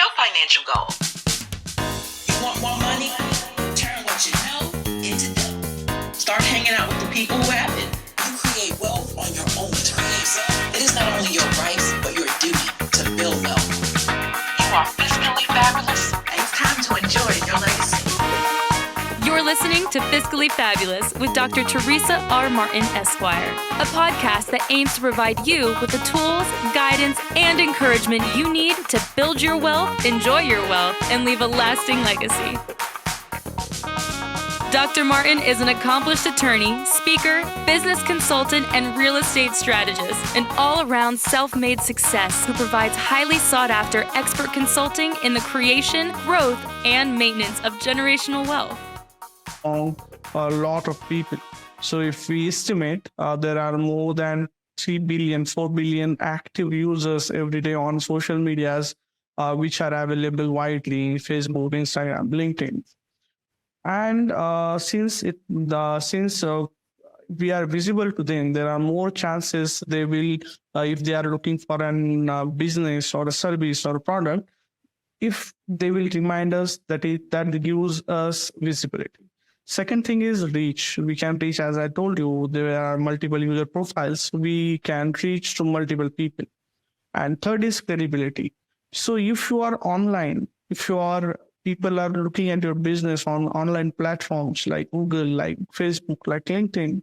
your financial goal? You want more money? Turn what you know into dough. Start hanging out with the people who have it. You create wealth on your own terms. It is not only your rights, but your duty to build wealth. You are fiscally fabulous. It's time to enjoy your legacy. You're listening to Fiscally Fabulous with Dr. Teresa R. Martin, Esquire, a podcast that aims to provide you with the tools, guidance, and encouragement you need to build your wealth, enjoy your wealth, and leave a lasting legacy. Dr. Martin is an accomplished attorney, speaker, business consultant, and real estate strategist, an all-around self-made success who provides highly sought-after expert consulting in the creation, growth, and maintenance of generational wealth. A lot of people. So if we estimate there are more than 3 billion, 4 billion active users every day on social medias, which are available widely, Facebook, Instagram, LinkedIn. And since we are visible to them, there are more chances they will, if they are looking for a business or a service or a product, if they will remind us that gives us visibility. Second thing is reach. We can reach, as I told you, there are multiple user profiles. We can reach to multiple people. And third is credibility. So if you are online, people are looking at your business on online platforms like Google, like Facebook, like LinkedIn,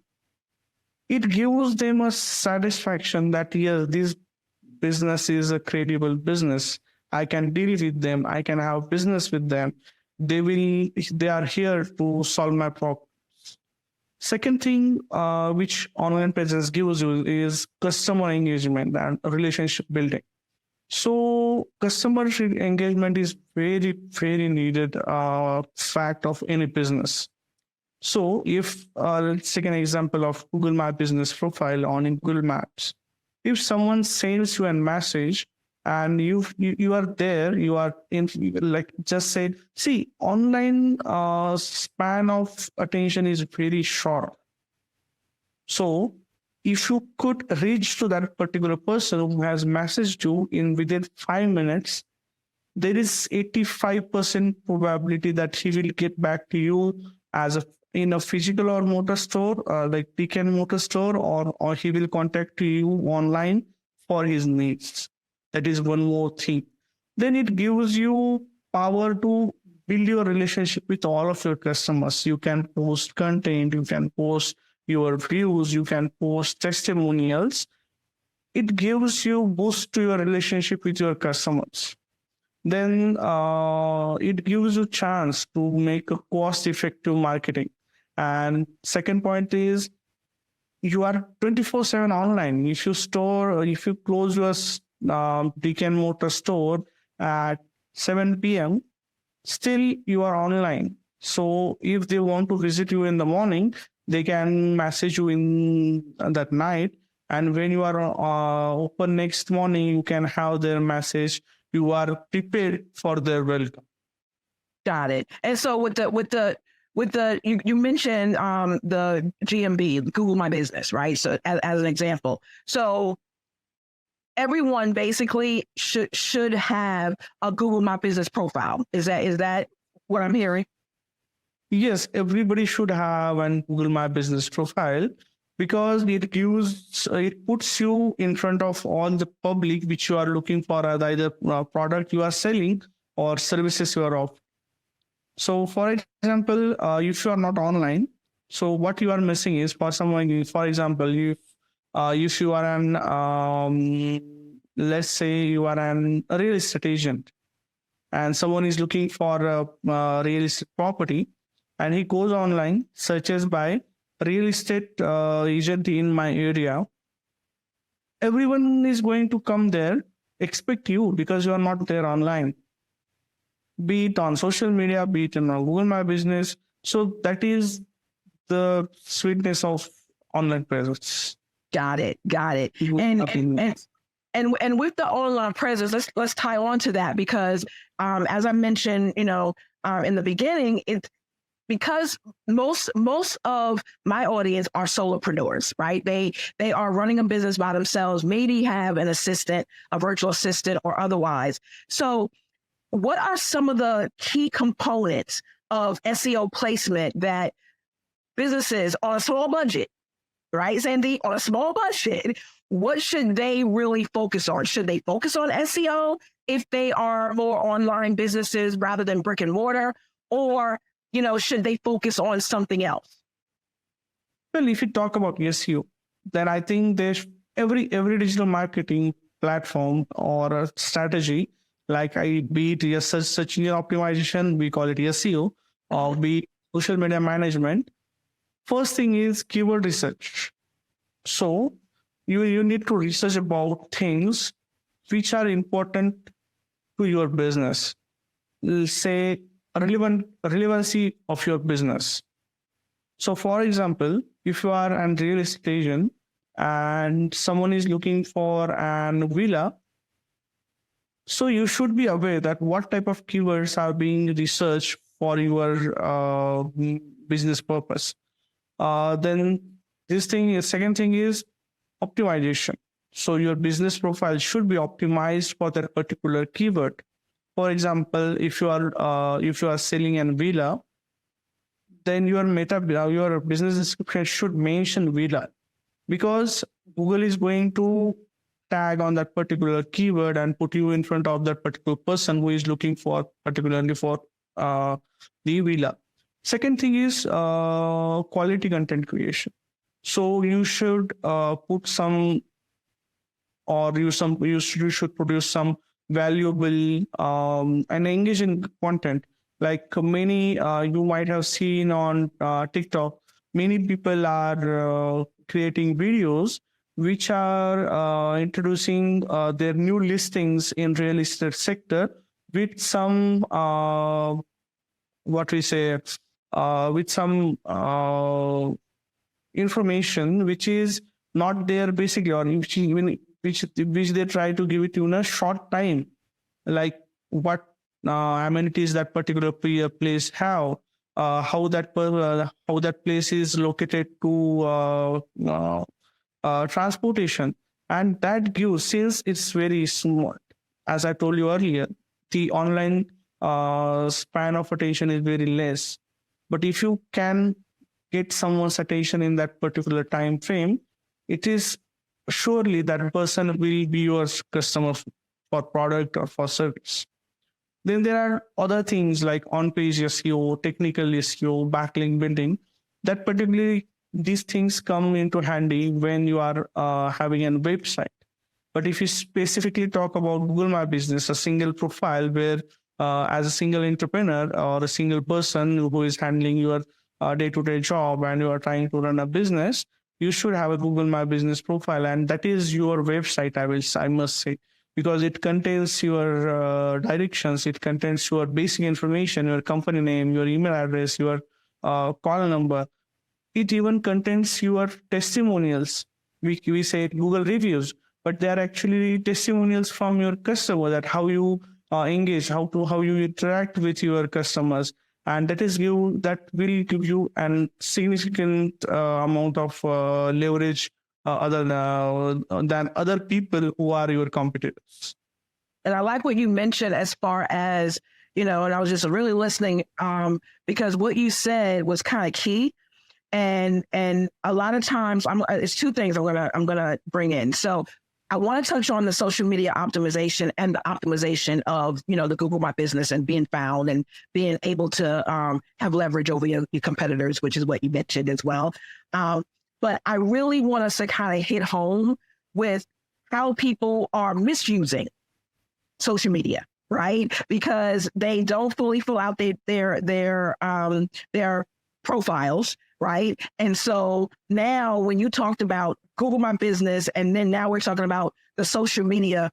it gives them a satisfaction that, yes, this business is a credible business. I can deal with them. I can have business with them. They are here to solve my problems. Second thing which online presence gives you is customer engagement and relationship building. So customer engagement is very, very needed fact of any business. So if let's take an example of Google My Business profile on in Google Maps. If someone sends you a message and you are there, you are in, like just said, see, online span of attention is very short. So if you could reach to that particular person who has messaged you within 5 minutes, there is 85% probability that he will get back to you in a physical or motor store, like pick and mortar store, or he will contact you online for his needs. That is one more thing. Then it gives you power to build your relationship with all of your customers. You can post content, you can post your views, you can post testimonials. It gives you boost to your relationship with your customers. Then it gives you chance to make a cost-effective marketing. And second point is you are 24/7 online. If you close your brick and mortar store at 7 p.m., still you are online. So if they want to visit you in the morning, they can message you in that night. And when you are open next morning, you can have their message. You are prepared for their welcome. Got it. And so with the you mentioned the GMB, Google My Business, right? So as an example, so everyone basically should have a Google My Business profile. Is that what I'm hearing? Yes, everybody should have an Google My Business profile because it puts you in front of all the public which you are looking for, either product you are selling or services you are offering. So, for example, if you are not online, so what you are missing is, for someone, for example, if you are let's say you are a real estate agent and someone is looking for a real estate property and he goes online, searches by real estate agent in my area, everyone is going to come there, expect you because you are not there online. Be it on social media, be it on Google My Business. So that is the sweetness of online presence. Got it. And with the online presence, let's tie on to that because as I mentioned, in the beginning, it's because most of my audience are solopreneurs, right? They are running a business by themselves, maybe have an assistant, a virtual assistant or otherwise. So what are some of the key components of SEO placement that businesses on a small budget, right, Sandy, on a small budget, what should they really focus on? Should they focus on SEO if they are more online businesses rather than brick and mortar? Or, should they focus on something else? Well, if you talk about SEO, then I think there's every digital marketing platform or a strategy, like be it a search engine optimization, we call it SEO, or be it social media management. First thing is keyword research. So you need to research about things which are important to your business. Say relevancy of your business. So for example, if you are a real estate agent and someone is looking for an villa, so you should be aware that what type of keywords are being researched for your business purpose. Then second thing is optimization. So your business profile should be optimized for that particular keyword. For example, if you are selling a villa, then your business description should mention villa, because Google is going to tag on that particular keyword and put you in front of that particular person who is looking for particularly for the villa. Second thing is quality content creation. So you should put some, or you should produce some valuable and engaging content. Like many you might have seen on TikTok, many people are creating videos which are introducing their new listings in real estate sector with some with some information which is not there basically, or which they try to give it in a short time, like what amenities that particular place have, how that place is located to transportation, and that gives, since it's very small, as I told you earlier, the online span of attention is very less. But if you can get someone's attention in that particular time frame, it is surely that person will be your customer for product or for service. Then there are other things like on-page SEO, technical SEO, backlink building. That particularly, these things come into handy when you are having a website. But if you specifically talk about Google My Business, a single profile where as a single entrepreneur or a single person who is handling your day-to-day job and you are trying to run a business, you should have a Google My Business profile, and that is your website, I must say, because it contains your directions, it contains your basic information, your company name, your email address, your call number. It even contains your testimonials. We say Google reviews, but they are actually testimonials from your customer, that how you engage, how you interact with your customers, and that will give you a significant amount of leverage than other people who are your competitors. And I like what you mentioned as far as, and I was just really listening because what you said was kind of key. And a lot of times it's two things I'm gonna bring in. So I want to touch on the social media optimization and the optimization of, the Google My Business and being found and being able to have leverage over your competitors, which is what you mentioned as well. But I really want us to kind of hit home with how people are misusing social media, right? Because they don't fully fill out their profiles, right? And so now when you talked about Google My Business, and then now we're talking about the social media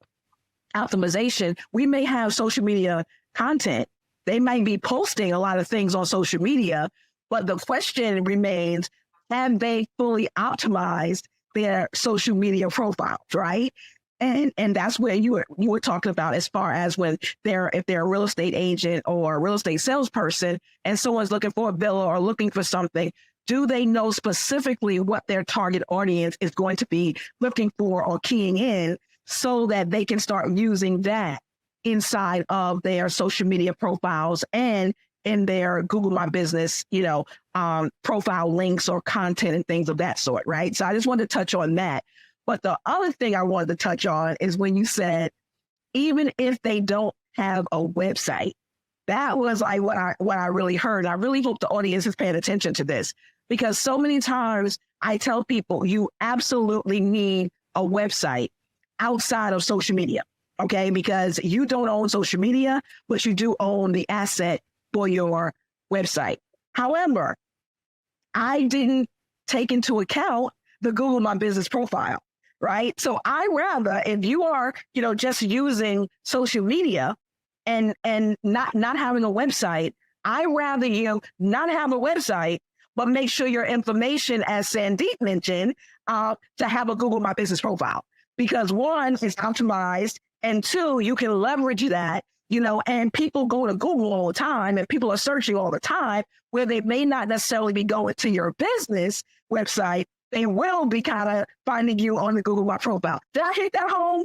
optimization, we may have social media content. They might be posting a lot of things on social media, but the question remains, have they fully optimized their social media profiles, right? And that's where you were talking about as far as if they're a real estate agent or a real estate salesperson and someone's looking for a villa or looking for something, do they know specifically what their target audience is going to be looking for or keying in so that they can start using that inside of their social media profiles and in their Google My Business, profile links or content and things of that sort, right? So I just wanted to touch on that. But the other thing I wanted to touch on is when you said, even if they don't have a website, that was like what I really heard. I really hope the audience is paying attention to this, because so many times I tell people you absolutely need a website outside of social media, okay? Because you don't own social media, but you do own the asset for your website. However, I didn't take into account the Google My Business profile, right? So I rather, if you are, just using social media and not having a website, I rather you not have a website, but make sure your information, as Sandeep mentioned, to have a Google My Business profile. Because one, it's optimized, and two, you can leverage that, and people go to Google all the time and people are searching all the time, where they may not necessarily be going to your business website. They will be kind of finding you on the Google My profile. Did I hit that home?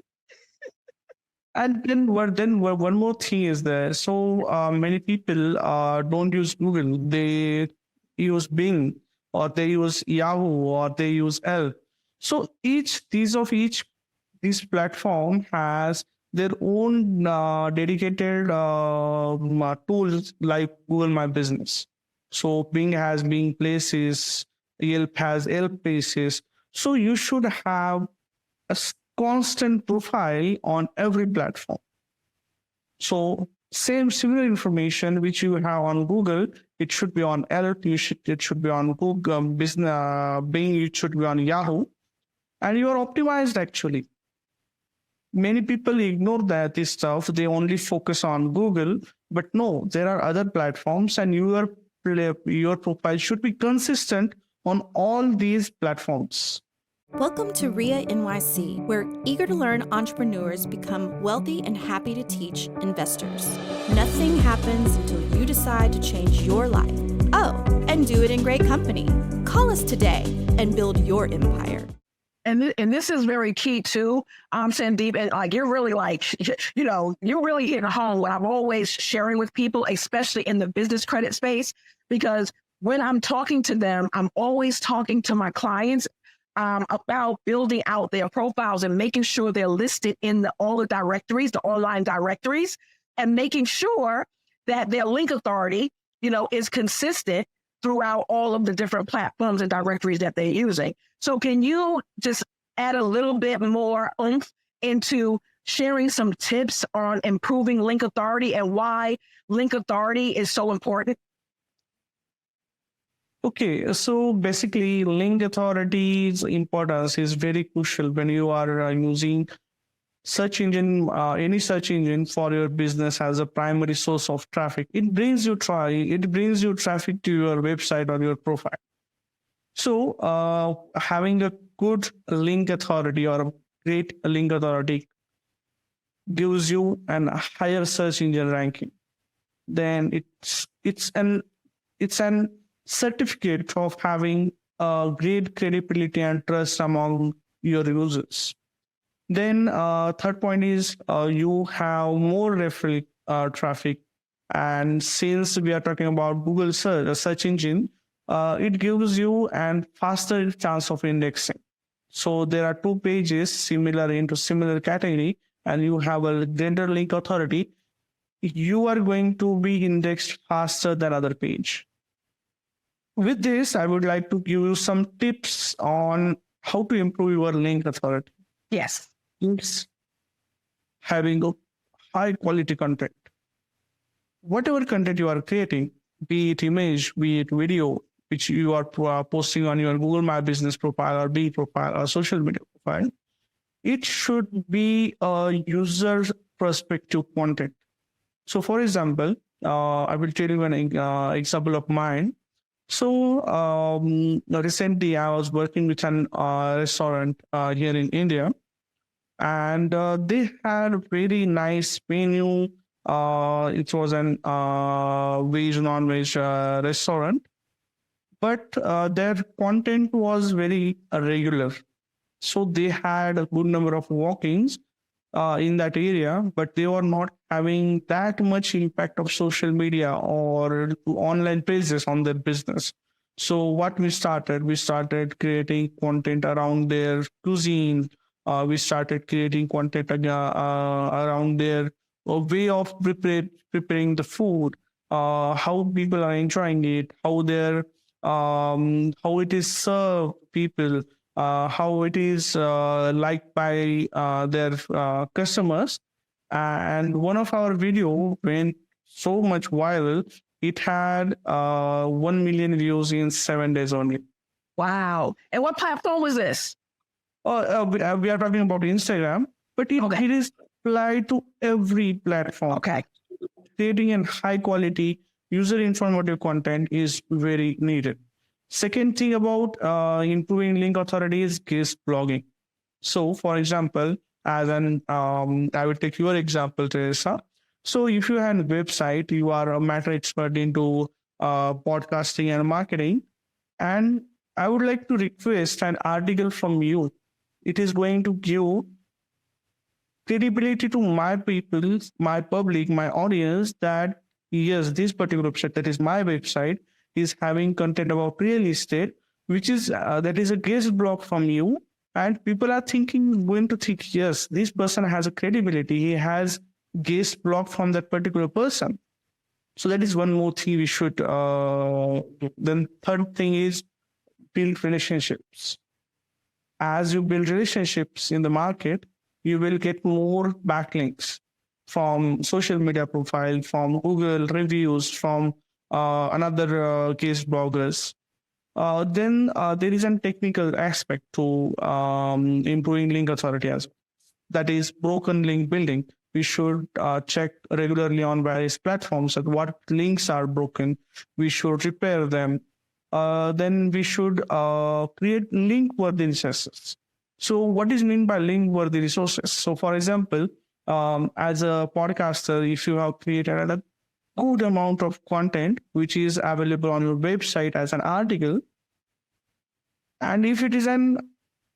And then one more thing is there. So many people don't use Google. They use Bing, or they use Yahoo, or they use L. So each platform has their own dedicated tools like Google My Business. So Bing has Bing Places, Yelp has Yelp Places. So you should have a constant profile on every platform. So similar information which you have on Google, it should be on Yelp, it should be on Google Business, Bing, it should be on Yahoo, and you are optimized actually. Many people ignore this stuff. They only focus on Google, but no, there are other platforms, and your profile should be consistent on all these platforms. Welcome to RIA NYC, where eager to learn entrepreneurs become wealthy and happy to teach investors. Nothing happens until you decide to change your life. Oh, and do it in great company. Call us today and build your empire. And this is very key too, Sandeep. And you're really you're really hitting home what I'm always sharing with people, especially in the business credit space, because when I'm talking to them, I'm always talking to my clients about building out their profiles and making sure they're listed in all the directories, the online directories, and making sure that their link authority, is consistent throughout all of the different platforms and directories that they're using. So can you just add a little bit more oomph into sharing some tips on improving link authority and why link authority is so important? Okay, so basically link authority's importance is very crucial when you are using search engine, any search engine for your business as a primary source of traffic. It brings you traffic to your website or your profile. So having a good link authority or a great link authority gives you a higher search engine ranking. Then it's an certificate of having great credibility and trust among your users. Then third point is you have more referral traffic. And since we are talking about Google search engine, it gives you a faster chance of indexing. So there are two pages into similar category, and you have a greater link authority. You are going to be indexed faster than other page. With this, I would like to give you some tips on how to improve your link authority. Yes. It's having a high quality content. Whatever content you are creating, be it image, be it video, which you are posting on your Google My Business profile or B profile or social media profile, it should be a user perspective content. So for example, I will tell you an example of mine. So recently I was working with an restaurant here in India, and they had a very nice menu. It was an veg, non-veg restaurant, but their content was very irregular. So they had a good number of walk-ins, in that area, but they were not having that much impact of social media or online pages on their business. So what we started creating content around their cuisine. We started creating content around their way of preparing the food, how people are enjoying it, how it is served people, how it is liked by their customers. And one of our video went so much viral. It had 1 million views in 7 days only. Wow. And what platform was this? We are talking about Instagram, but it is applied to every platform. Okay. Creating a high quality user informative content is very needed. Second thing about improving link authority is guest blogging. So, for example, I will take your example, Teresa. So, if you have a website, you are a matter expert into podcasting and marketing, and I would like to request an article from you. It is going to give credibility to my people, my public, my audience that yes, this particular website, that is my website, is having content about real estate, which is that is a guest blog from you, and people are going to think, yes, this person has a credibility. He has guest blog from that particular person. So that is one more thing we should. Then third thing is build relationships. As you build relationships in the market, you will get more backlinks from social media profile, from Google reviews, from another case bloggers. Then there is a technical aspect to improving link authority as well. That is broken link building. We should check regularly on various platforms at what links are broken. We should repair them. Then we should create link-worthy resources. So what is meant by link-worthy resources? So for example, as a podcaster, if you have created a good amount of content which is available on your website as an article, and if it is an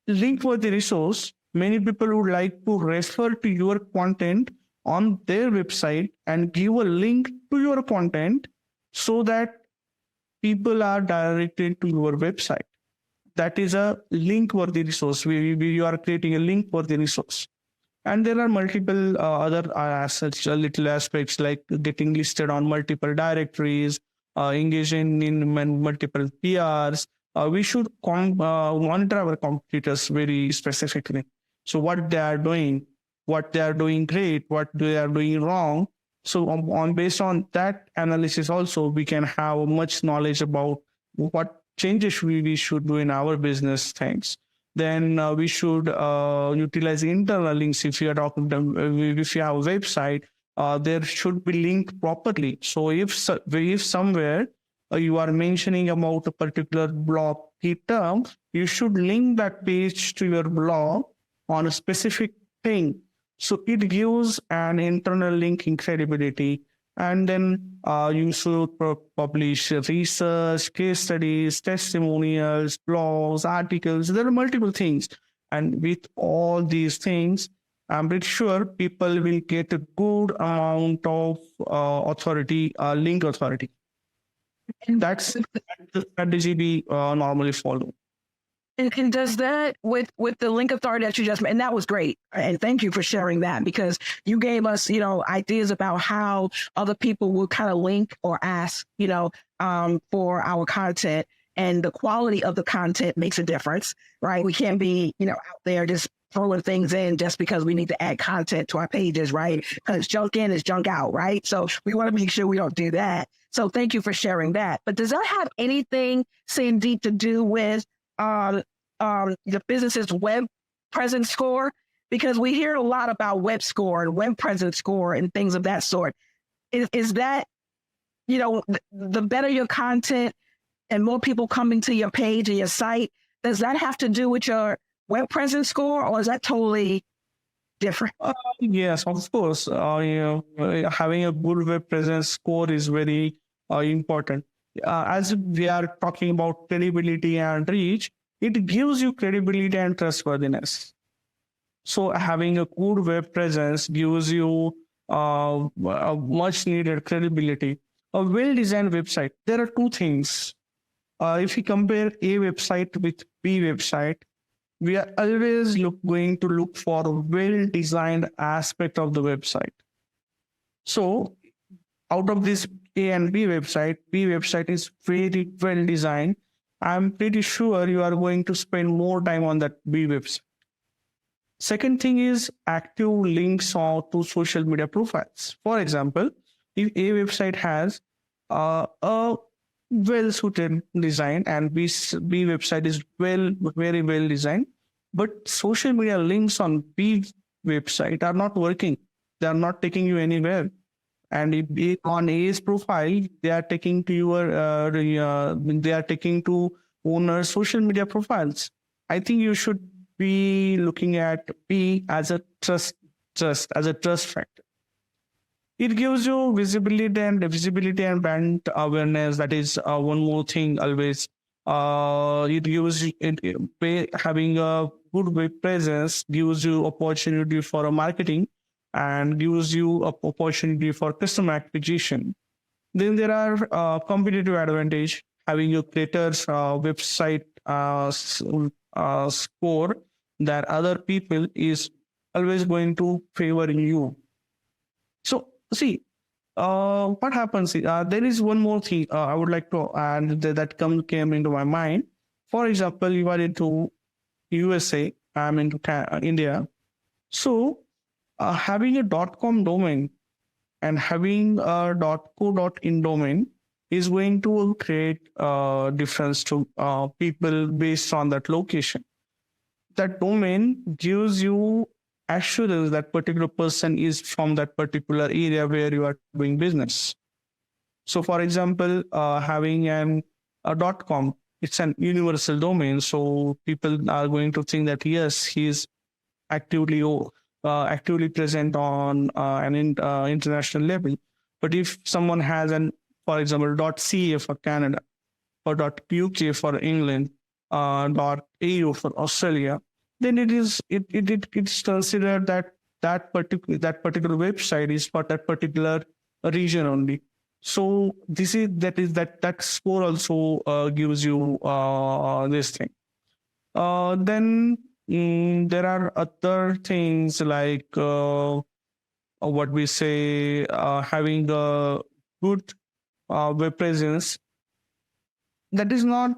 link-worthy resource, many people would like to refer to your content on their website and give a link to your content so that people are directed to your website. That is a link-worthy resource. We are creating a link-worthy resource. And there are multiple other little aspects like getting listed on multiple directories, engaging in multiple PRs. We should monitor our competitors very specifically. So what they are doing great, what they are doing wrong. So based on that analysis also, we can have much knowledge about what changes we should do in our business things. Then we should utilize internal links. If you are talking, if you have a website, there should be linked properly. So if somewhere you are mentioning about a particular blog key term, you should link that page to your blog on a specific thing. So it gives an internal linking credibility. And then you should publish research, case studies, testimonials, blogs, articles. There are multiple things. And with all these things, I'm pretty sure people will get a good amount of authority, link authority. And that's the strategy we normally follow. And does that with the link authority that you just made, and that was great. And thank you for sharing that, because you gave us, ideas about how other people will kind of link or ask, for our content, and the quality of the content makes a difference, right? We can't be, out there just throwing things in just because we need to add content to our pages, right? Because junk in is junk out, right? So we want to make sure we don't do that. So thank you for sharing that. But does that have anything, Sandeep, to do with the business's web presence score? Because we hear a lot about web score and web presence score and things of that sort. Is that, the better your content and more people coming to your page and your site, does that have to do with your web presence score, or is that totally different? Yes, of course. Having a good web presence score is very important. As we are talking about credibility and reach, it gives you credibility and trustworthiness. So having a good web presence gives you a much needed credibility. A well-designed website. There are two things. If you compare a website with B website, we are always going to look for a well-designed aspect of the website. So out of this A and B website is very well designed. I'm pretty sure you are going to spend more time on that B website. Second thing is active links to social media profiles. For example, if A website has a well-suited design and B website is very well designed, but social media links on B website are not working. They are not taking you anywhere. And if on A's profile, they are taking to they are taking to owners' social media profiles. I think you should be looking at B as a trust factor. It gives you visibility and brand awareness. That is one more thing always. Having a good web presence gives you opportunity for a marketing and gives you an opportunity for customer acquisition. Then there are competitive advantage. Having a greater website score that other people is always going to favor you. So see, what happens is, there is one more thing I would like to add that came into my mind. For example, you are into USA, I'm into India. So having a .com domain and having a .co.in domain is going to create a difference to people based on that location. That domain gives you assurance that particular person is from that particular area where you are doing business. So for example, having a .com, it's an universal domain. So people are going to think that, yes, he is actively present on an international level. But if someone has for example, .ca for Canada, or .uk for England, .au for Australia, then it's considered that particular website is for that particular region only. So that score also gives you this thing. Then there are other things like what we say, having a good web presence. That is not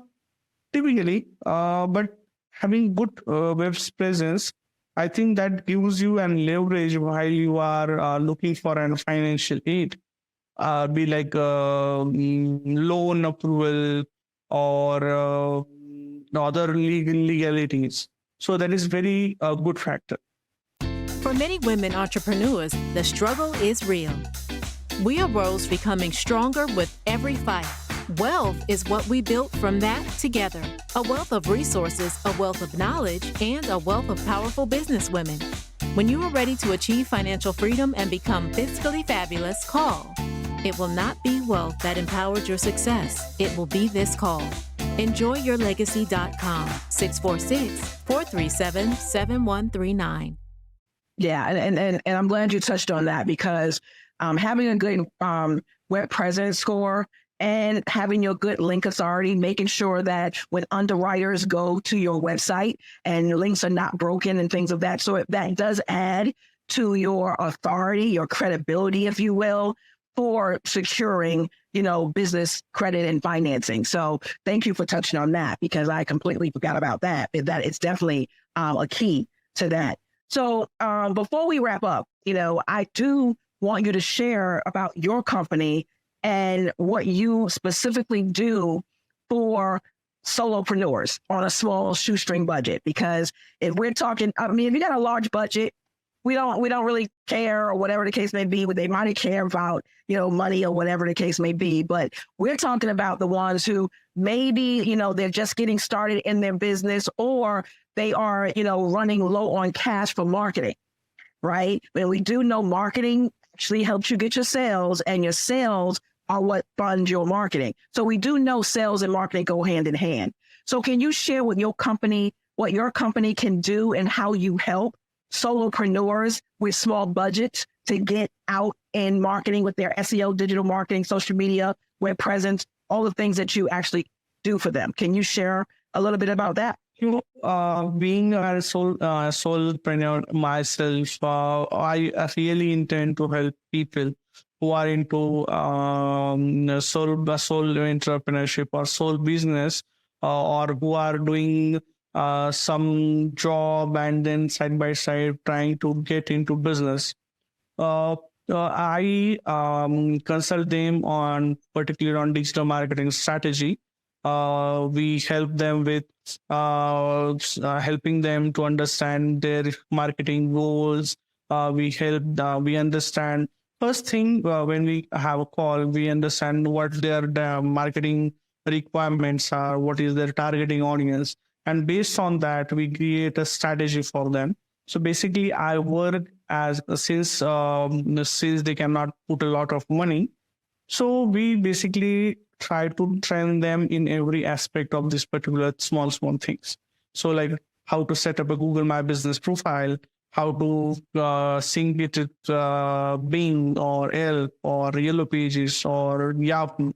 typically, but having good web presence, I think that gives you an leverage while you are looking for an financial aid, be like loan approval or other legalities. So that is very good factor. For many women entrepreneurs, the struggle is real. We arose becoming stronger with every fight. Wealth is what we built from that together. A wealth of resources, a wealth of knowledge, and a wealth of powerful businesswomen. When you are ready to achieve financial freedom and become fiscally fabulous, call. It will not be wealth that empowered your success. It will be this call. EnjoyYourLegacy.com, 646-437-7139. Yeah, and I'm glad you touched on that, because having a good web presence score and having your good link authority, making sure that when underwriters go to your website and links are not broken and things of that sort, that does add to your authority, your credibility, if you will, for securing, business credit and financing. So thank you for touching on that, because I completely forgot about that. That it's definitely a key to that. So before we wrap up, I do want you to share about your company and what you specifically do for solopreneurs on a small shoestring budget. Because if we're talking, if you got a large budget, we don't really care, or whatever the case may be. They might care about, money or whatever the case may be. But we're talking about the ones who maybe, they're just getting started in their business, or they are, running low on cash for marketing, right? And we do know marketing actually helps you get your sales, and your sales are what fund your marketing. So we do know sales and marketing go hand in hand. So can you share with your company what your company can do and how you help solopreneurs with small budgets to get out in marketing with their SEO, digital marketing, social media, web presence, all the things that you actually do for them. Can you share a little bit about that? Being a solopreneur myself, I really intend to help people who are into sole entrepreneurship or sole business, or who are doing some job and then side by side trying to get into business. I consult them particularly on digital marketing strategy. We help them with helping them to understand their marketing goals. We understand. First thing, when we have a call, we understand what their marketing requirements are, what is their targeting audience. And based on that, we create a strategy for them. So basically, I work since they cannot put a lot of money. So we basically try to train them in every aspect of this particular small things. So like how to set up a Google My Business profile, how to sync it with Bing or Yelp or Yellow Pages or Yahoo.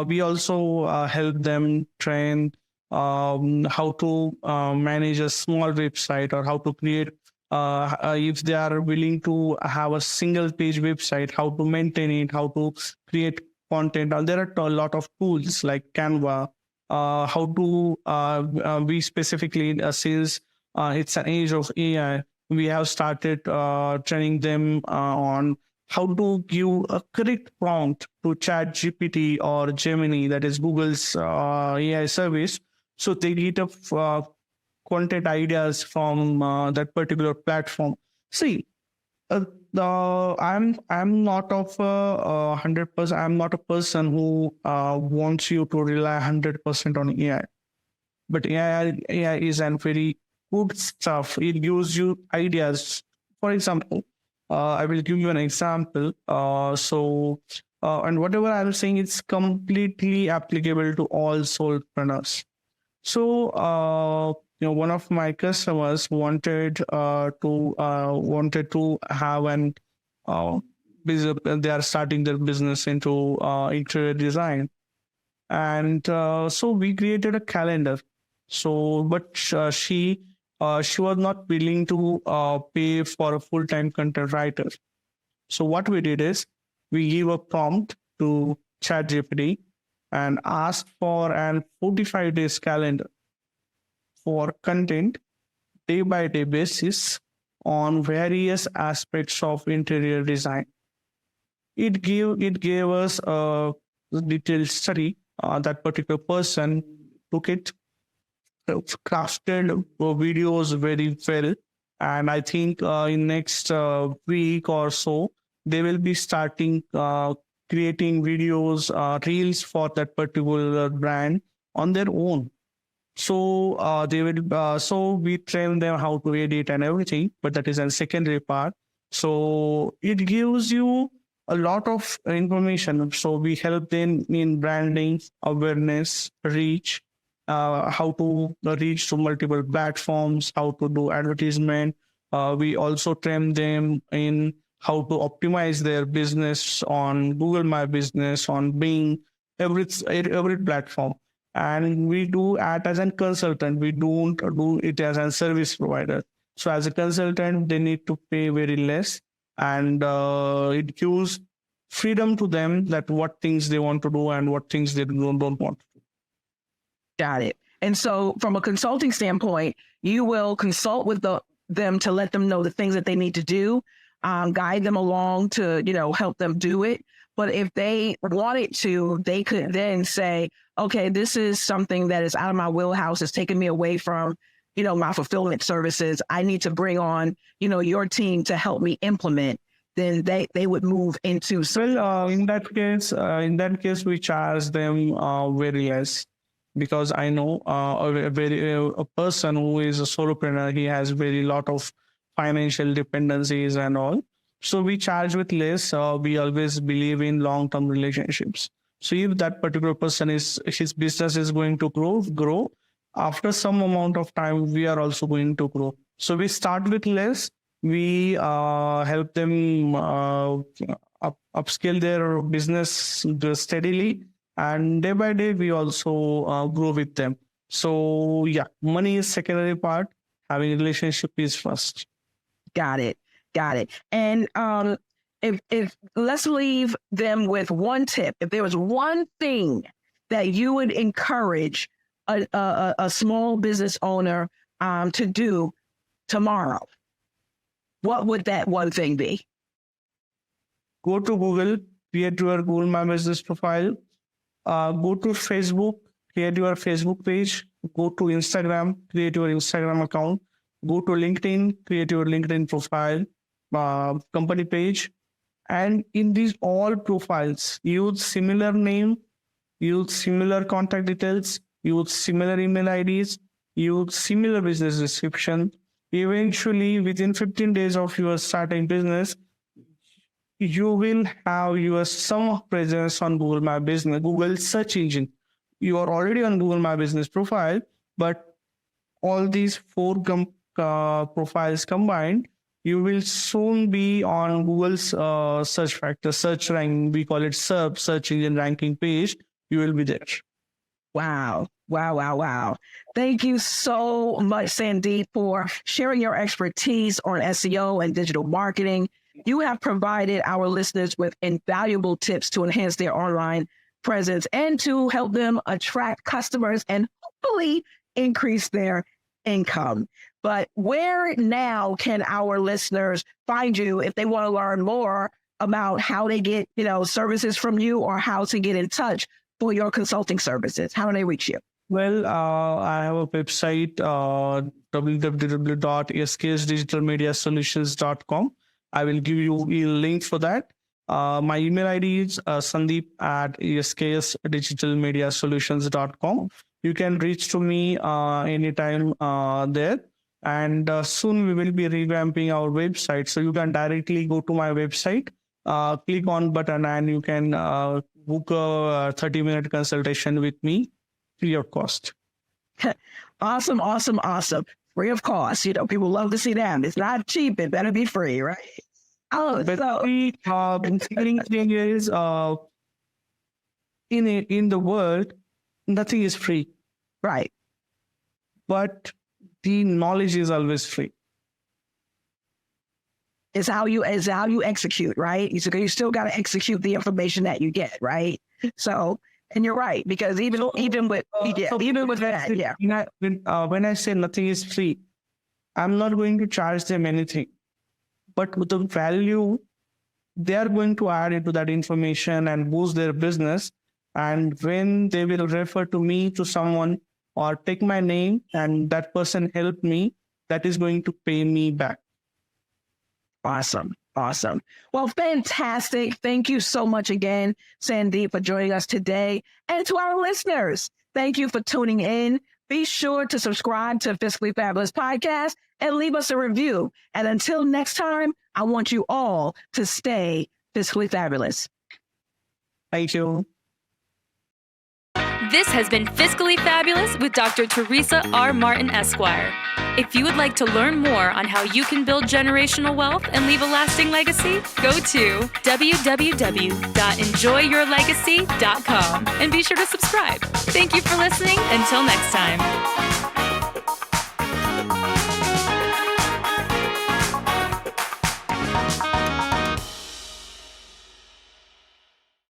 We also help them train how to manage a small website, or how to create, if they are willing to have a single page website, how to maintain it, how to create content. There are a lot of tools like Canva, how to we specifically, since it's an age of AI, we have started training them on how to give a correct prompt to ChatGPT or Gemini, that is Google's AI service. So they get content ideas from that particular platform. See, I'm not of 100%. I'm not a person who wants you to rely 100% on AI. But AI is a very good stuff. It gives you ideas. For example, I will give you an example. And whatever I'm saying, it's completely applicable to all solopreneurs. So, one of my customers wanted to have an business. They are starting their business into interior design, and so we created a calendar. So, but she was not willing to pay for a full-time content writer. So what we did is we gave a prompt to ChatGPT and asked for an 45 days calendar for content day by day basis on various aspects of interior design. It gave us a detailed study. That particular person took it, crafted videos very well, and I think in next week or so they will be starting creating videos, reels for that particular brand on their own. So they will. So we train them how to edit and everything, but that is a secondary part. So it gives you a lot of information. So we help them in branding, awareness, reach, how to reach to multiple platforms, how to do advertisement. We also train them in how to optimize their business on Google My Business, on Bing, every platform. And we do act as a consultant. We don't do it as a service provider. So as a consultant, they need to pay very less, and it gives freedom to them that what things they want to do and what things they don't want to do. Got it. And so from a consulting standpoint, you will consult with them to let them know the things that they need to do, guide them along to, help them do it. But if they wanted to, they could then say, okay, this is something that is out of my wheelhouse. It's taking me away from, my fulfillment services. I need to bring on, your team to help me implement. Then they would move into. In that case, we charge them very less, because I know a person who is a solopreneur, he has very lot of financial dependencies and all. So we charge with less. We always believe in long-term relationships. So if that particular person his business is going to grow, after some amount of time, we are also going to grow. So we start with less. We help them upskill their business steadily. And day by day, we also grow with them. So yeah, money is secondary part. Having a relationship is first. Got it. And if let's leave them with one tip. If there was one thing that you would encourage a small business owner to do tomorrow, what would that one thing be? Go to Google, create your Google My Business profile. Go to Facebook, create your Facebook page. Go to Instagram, create your Instagram account. Go to LinkedIn, create your LinkedIn profile, company page. And in these all profiles, use similar name, use similar contact details, use similar email IDs, use similar business description. Eventually, within 15 days of your starting business, you will have your some presence on Google My Business, Google search engine. You are already on Google My Business profile, but all these four profiles combined, you will soon be on Google's search factor, search rank. We call it SERP, search engine ranking page. You will be there. Wow. Thank you so much, Sandeep, for sharing your expertise on SEO and digital marketing. You have provided our listeners with invaluable tips to enhance their online presence and to help them attract customers and hopefully increase their income. But where now can our listeners find you if they want to learn more about how they get, services from you or how to get in touch for your consulting services? How do they reach you? Well, I have a website, www.sksdigitalmediasolutions.com. I will give you a link for that. My email ID is sandeep@sksdigitalmediasolutions.com. You can reach to me anytime there. And soon we will be revamping our website. So you can directly go to my website, click on button, and you can book a 30-minute consultation with me free of cost. Awesome. Free of cost. People love to see that. It's not cheap. It better be free, right? But the thing is, in the world, nothing is free. Right. But the knowledge is always free. It's how you execute, right? You still got to execute the information that you get, right? So, and you're right, because even with that, yeah. When I say nothing is free, I'm not going to charge them anything, but with the value they are going to add into that information and boost their business. And when they will refer to me to someone or take my name and that person helped me, that is going to pay me back. Awesome. Well, fantastic. Thank you so much again, Sandeep, for joining us today. And to our listeners, thank you for tuning in. Be sure to subscribe to Fiscally Fabulous Podcast and leave us a review. And until next time, I want you all to stay fiscally fabulous. Thank you. This has been Fiscally Fabulous with Dr. Teresa R. Martin, Esquire. If you would like to learn more on how you can build generational wealth and leave a lasting legacy, go to www.enjoyyourlegacy.com and be sure to subscribe. Thank you for listening. Until next time.